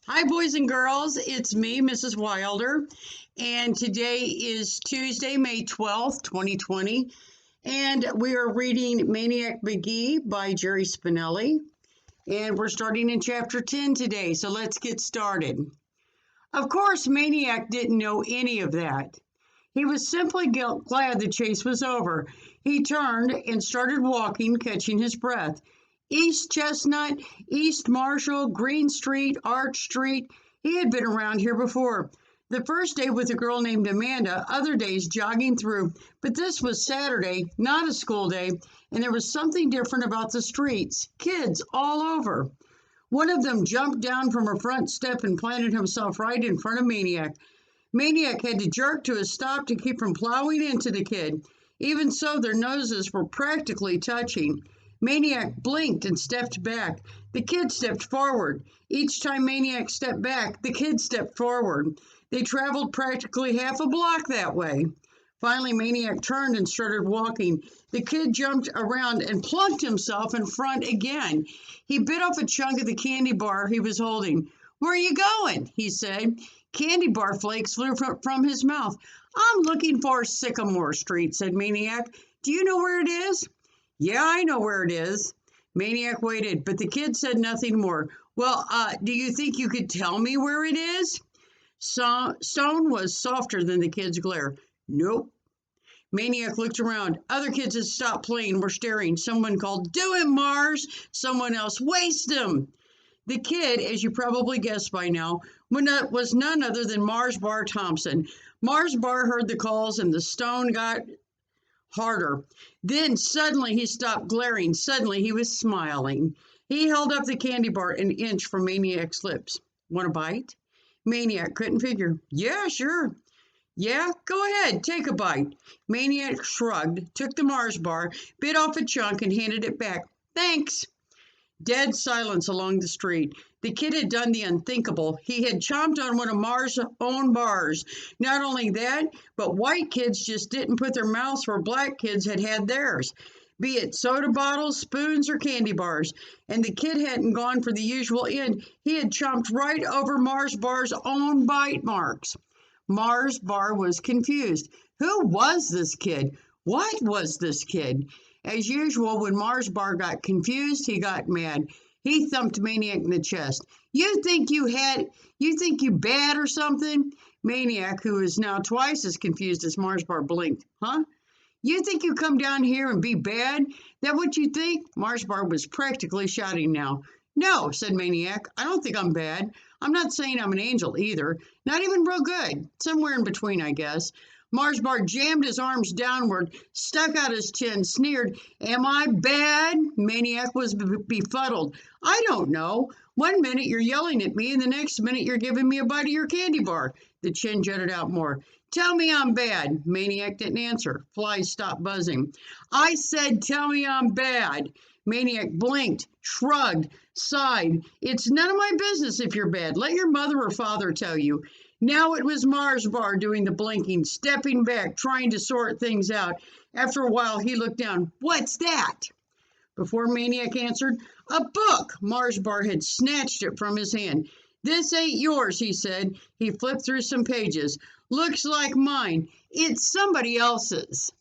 Hi, boys and girls. It's me, Mrs. Wilder, and today is Tuesday, May 12th, 2020, and we are reading Maniac Magee by Jerry Spinelli, and we're starting in chapter 10 today, so let's get started. Of course, Maniac didn't know any of that. He was simply glad the chase was over. He turned and started walking, catching his breath. East Chestnut, East Marshall, Green Street, Arch Street. He had been around here before. The first day with a girl named Amanda, other days jogging through, but this was Saturday, not a school day, and there was something different about the streets. Kids all over. One of them jumped down from a front step and planted himself right in front of Maniac. Maniac had to jerk to a stop to keep from plowing into the kid. Even so, their noses were practically touching. Maniac blinked and stepped back. The kid stepped forward. Each time Maniac stepped back, the kid stepped forward. They traveled practically half a block that way. Finally, Maniac turned and started walking. The kid jumped around and plunked himself in front again. He bit off a chunk of the candy bar he was holding. "Where are you going?" he said. Candy bar flakes flew from his mouth. "I'm looking for Sycamore Street," said Maniac. "Do you know where it is?" "Yeah, I know where it is." Maniac waited, but the kid said nothing more. "Well, do you think you could tell me where it is?" Stone was softer than the kid's glare. "Nope." Maniac looked around. Other kids had stopped playing, were staring. Someone called, "Do him, Mars!" Someone else, "Waste him!" The kid, as you probably guessed by now, was none other than Mars Bar Thompson. Mars Bar heard the calls and the stone got harder. Then suddenly he stopped glaring. Suddenly he was smiling. He held up the candy bar an inch from Maniac's lips. "Want a bite?" Maniac couldn't figure. "Yeah, sure." "Yeah, go ahead, take a bite." Maniac shrugged, took the Mars bar, bit off a chunk, and handed it back. "Thanks." Dead silence along the street. The kid had done the unthinkable. He had chomped on one of Mars' own bars. Not only that, but white kids just didn't put their mouths where black kids had had theirs, be it soda bottles, spoons, or candy bars. And the kid hadn't gone for the usual end. He had chomped right over Mars Bar's own bite marks. Mars Bar was confused. Who was this kid? What was this kid? As usual, when Mars Bar got confused, he got mad. He thumped Maniac in the chest. You think you bad or something?" Maniac, who is now twice as confused as Mars Bar, blinked. "Huh? You think you come down here and be bad? That what you think?" Mars Bar was practically shouting now. "No," said Maniac. "I don't think I'm bad. I'm not saying I'm an angel either. Not even real good. Somewhere in between, I guess." Mars Bar jammed his arms downward, stuck out his chin, sneered. "Am I bad?" Maniac was befuddled. "I don't know. One minute you're yelling at me, and the next minute you're giving me a bite of your candy bar." The chin jutted out more. "Tell me I'm bad." Maniac didn't answer. Flies stopped buzzing. "I said tell me I'm bad." Maniac blinked, shrugged, sighed. "It's none of my business if you're bad. Let your mother or father tell you." Now it was Mars Bar doing the blinking, stepping back, trying to sort things out. After a while, he looked down. "What's that?" Before Maniac answered, "A book." Mars Bar had snatched it from his hand. "This ain't yours," he said. He flipped through some pages. "Looks like mine. It's somebody else's."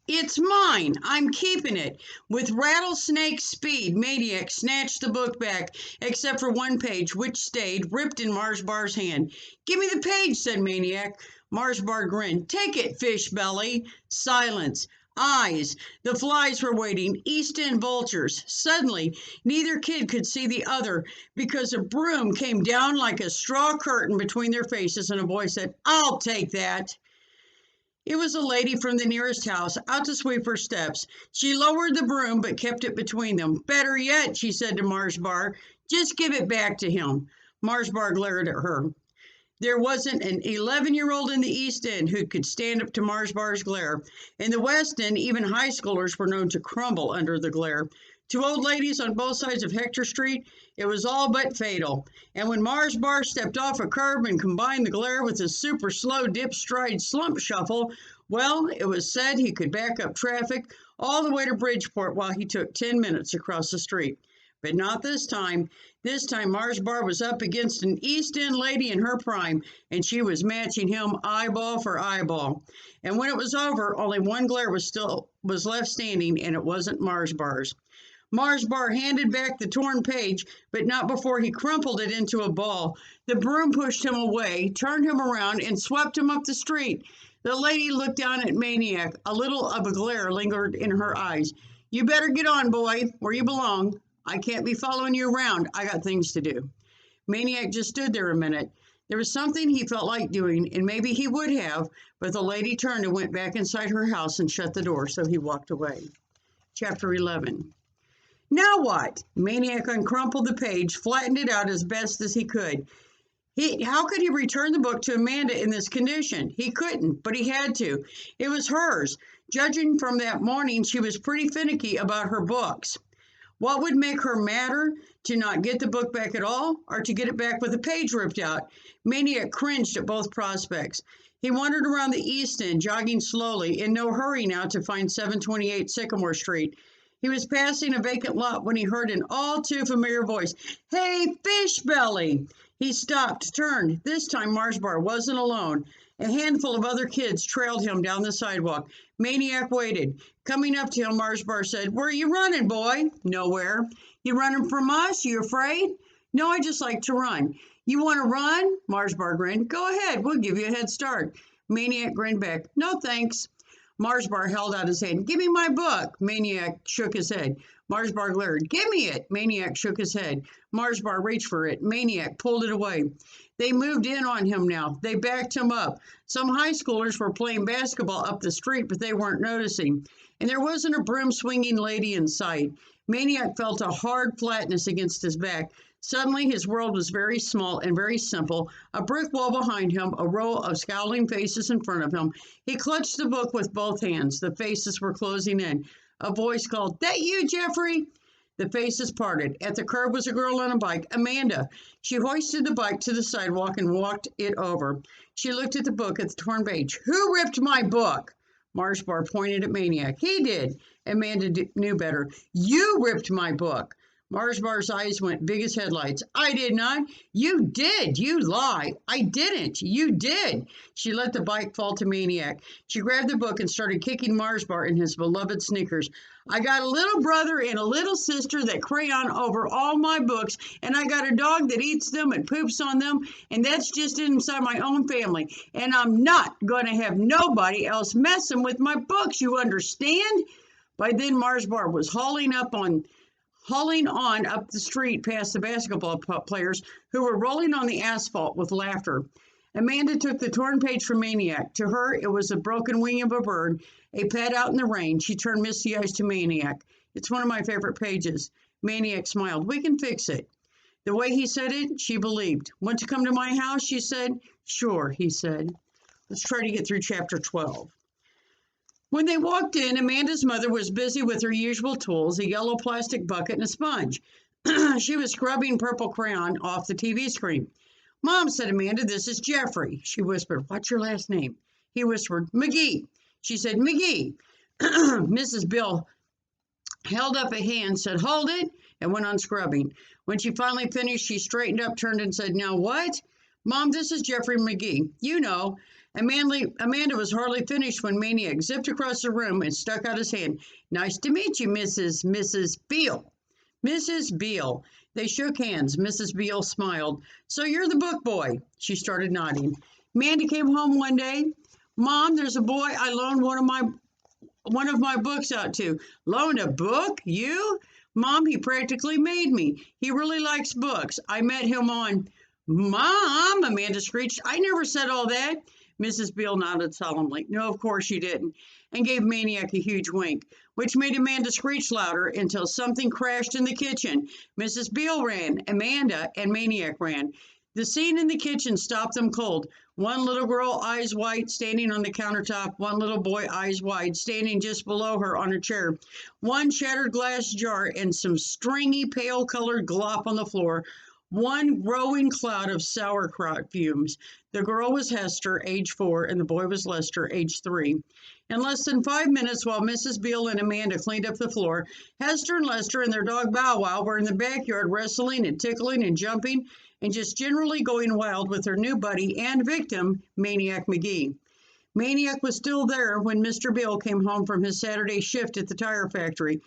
"It's mine. I'm keeping it." With rattlesnake speed, Maniac snatched the book back, except for one page, which stayed, ripped in Mars Bar's hand. "Give me the page," said Maniac. Mars Bar grinned. "Take it, fish belly." Silence. Eyes. The flies were waiting. East End vultures. Suddenly, neither kid could see the other because a broom came down like a straw curtain between their faces, and a voice said, "I'll take that." It was a lady from the nearest house, out to sweep her steps. She lowered the broom, but kept it between them. "Better yet," she said to Mars Bar, "just give it back to him." Mars Bar glared at her. There wasn't an 11-year-old in the East End who could stand up to Mars Bar's glare. In the West End, even high schoolers were known to crumble under the glare. To old ladies on both sides of Hector Street, it was all but fatal. And when Mars Bar stepped off a curb and combined the glare with his super slow dip stride slump shuffle, well, it was said he could back up traffic all the way to Bridgeport while he took 10 minutes across the street. But not this time. This time Marge Bar was up against an East End lady in her prime, and she was matching him eyeball for eyeball. And when it was over, only one glare was left standing, and it wasn't Marge Bar's. Marge Bar handed back the torn page, but not before he crumpled it into a ball. The broom pushed him away, turned him around, and swept him up the street. The lady looked down at Maniac. A little of a glare lingered in her eyes. You better get on, boy, where you belong. I can't be following you around. I got things to do. Maniac just stood there a minute. There was something he felt like doing, and maybe he would have, but the lady turned and went back inside her house and shut the door, so he walked away. Chapter 11. Now what? Maniac uncrumpled the page, flattened it out as best as he could. How could he return the book to Amanda in this condition? He couldn't, but he had to. It was hers. Judging from that morning, she was pretty finicky about her books. What would make her madder? To not get the book back at all, or to get it back with a page ripped out? Maniac cringed at both prospects. He wandered around the East End, jogging slowly, in no hurry now to find 728 Sycamore Street. He was passing a vacant lot when he heard an all too familiar voice. Hey, Fishbelly! He stopped, turned. This time Marge Bar wasn't alone. A handful of other kids trailed him down the sidewalk. Maniac waited. Coming up to him, Marge Bar said, Where are you running, boy? Nowhere. You running from us? You afraid? No, I just like to run. You want to run? Marge Bar grinned. Go ahead. We'll give you a head start. Maniac grinned back. No, thanks. Marge Bar held out his hand. Give me my book. Maniac shook his head. Marge Bar glared. Give me it. Maniac shook his head. Marge Bar reached for it. Maniac pulled it away. They moved in on him now. They backed him up. Some high schoolers were playing basketball up the street, but they weren't noticing. And there wasn't a broom-swinging lady in sight. Maniac felt a hard flatness against his back. Suddenly, his world was very small and very simple. A brick wall behind him, a row of scowling faces in front of him. He clutched the book with both hands. The faces were closing in. A voice called, That you, Jeffrey? The faces parted. At the curb was a girl on a bike, Amanda. She hoisted the bike to the sidewalk and walked it over. She looked at the book at the torn page. Who ripped my book? Marge Bar pointed at Maniac. He did. Amanda knew better. You ripped my book. Marge Bar's eyes went big as headlights. I did not. You did. You lie. I didn't. You did. She let the bike fall to Maniac. She grabbed the book and started kicking Marge Bar in his beloved sneakers. I got a little brother and a little sister that crayon over all my books, and I got a dog that eats them and poops on them, and that's just inside my own family. And I'm not going to have nobody else messing with my books, you understand? By then, Marge Bar was hauling on up the street past the basketball players who were rolling on the asphalt with laughter. Amanda took the torn page from Maniac. To her, it was the broken wing of a bird, a pet out in the rain. She turned misty eyes to Maniac. It's one of my favorite pages. Maniac smiled. We can fix it. The way he said it, she believed. Want to come to my house, she said. Sure, he said. Let's try to get through chapter 12. When they walked in, Amanda's mother was busy with her usual tools, a yellow plastic bucket and a sponge. She was scrubbing purple crayon off the TV screen. Mom, said Amanda, this is Jeffrey. She whispered, what's your last name? He whispered, McGee. She said, McGee. Mrs. Bill held up a hand, said, hold it, and went on scrubbing. When she finally finished, she straightened up, turned and said, now what? Mom, this is Jeffrey McGee. You know. Amanda was hardly finished when Maniac zipped across the room and stuck out his hand. Nice to meet you, Mrs. Beale. Mrs. Beale. They shook hands. Mrs. Beale smiled. So you're the book boy. She started nodding. Amanda came home one day. Mom, there's a boy I loaned one of my books out to. Loaned a book? You? Mom, he practically made me. He really likes books. I met him on... Mom, Amanda screeched. I never said all that. Mrs. Beale nodded solemnly. No, of course you didn't, and gave Maniac a huge wink, which made Amanda screech louder until something crashed in the kitchen. Mrs. Beale ran, Amanda and Maniac ran. The scene in the kitchen stopped them cold. One little girl, eyes wide, standing on the countertop. One little boy, eyes wide, standing just below her on a chair. One shattered glass jar and some stringy, pale-colored glop on the floor. one growing cloud of sauerkraut fumes. The girl was Hester, age 4, and the boy was Lester, age 3. In less than 5 minutes, while Mrs. Beale and Amanda cleaned up the floor, Hester and Lester and their dog Bow Wow were in the backyard wrestling and tickling and jumping and just generally going wild with their new buddy and victim, Maniac Magee. Maniac was still there when Mr. Beale came home from his Saturday shift at the tire factory.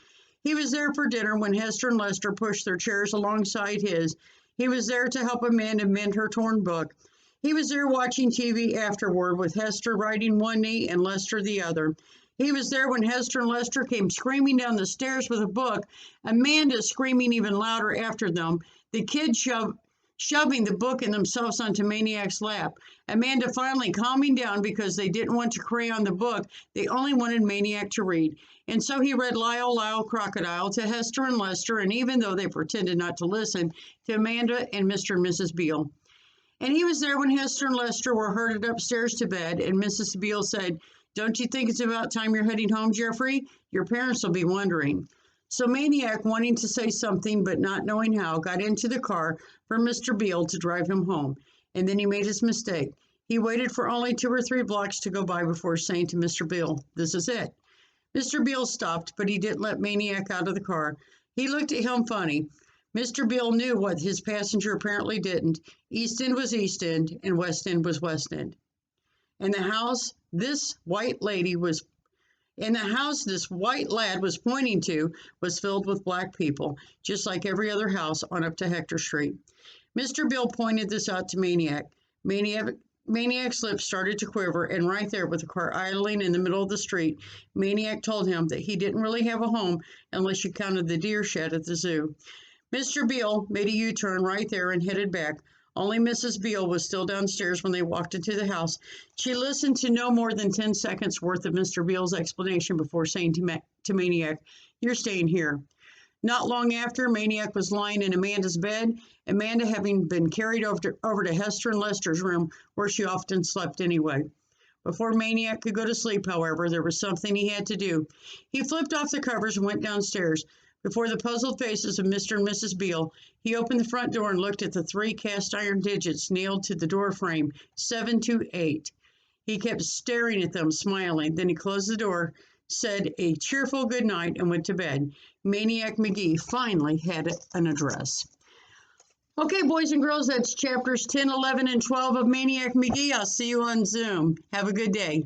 He was there for dinner when Hester and Lester pushed their chairs alongside his. He was there to help Amanda mend her torn book. He was there watching TV afterward with Hester riding one knee and Lester the other. He was there when Hester and Lester came screaming down the stairs with a book, Amanda screaming even louder after them, the kids shoving the book and themselves onto Maniac's lap. Amanda finally calming down because they didn't want to crayon the book, they only wanted Maniac to read. And so he read Lyle, Lyle, Crocodile to Hester and Lester, and even though they pretended not to listen, to Amanda and Mr. and Mrs. Beale. And he was there when Hester and Lester were herded upstairs to bed, and Mrs. Beale said, "Don't you think it's about time you're heading home, Jeffrey? Your parents will be wondering." So Maniac, wanting to say something but not knowing how, got into the car for Mr. Beale to drive him home. And then he made his mistake. He waited for only 2 or 3 blocks to go by before saying to Mr. Beale, "This is it." Mr. Beale stopped, but he didn't let Maniac out of the car. He looked at him funny. Mr. Beale knew what his passenger apparently didn't. East End was East End, and West End was West End. And the house this white lad was pointing to was filled with black people, just like every other house on up to Hector Street. Mr. Beale pointed this out to Maniac. Maniac's lips started to quiver, and right there, with the car idling in the middle of the street, Maniac told him that he didn't really have a home unless you counted the deer shed at the zoo. Mr. Beale made a U-turn right there and headed back. Only Mrs. Beale was still downstairs when they walked into the house. She listened to no more than 10 seconds worth of Mr. Beale's explanation before saying to Maniac, "You're staying here." Not long after, Maniac was lying in Amanda's bed, Amanda having been carried over to Hester and Lester's room, where she often slept anyway. Before Maniac could go to sleep, however, there was something he had to do. He flipped off the covers and went downstairs. Before the puzzled faces of Mr. and Mrs. Beale, he opened the front door and looked at the 3 cast-iron digits nailed to the door frame, 728. He kept staring at them, smiling. Then he closed the door, said a cheerful good night, and went to bed. Maniac Magee finally had an address. Okay, boys and girls, that's chapters 10, 11, and 12 of Maniac Magee. I'll see you on Zoom. Have a good day.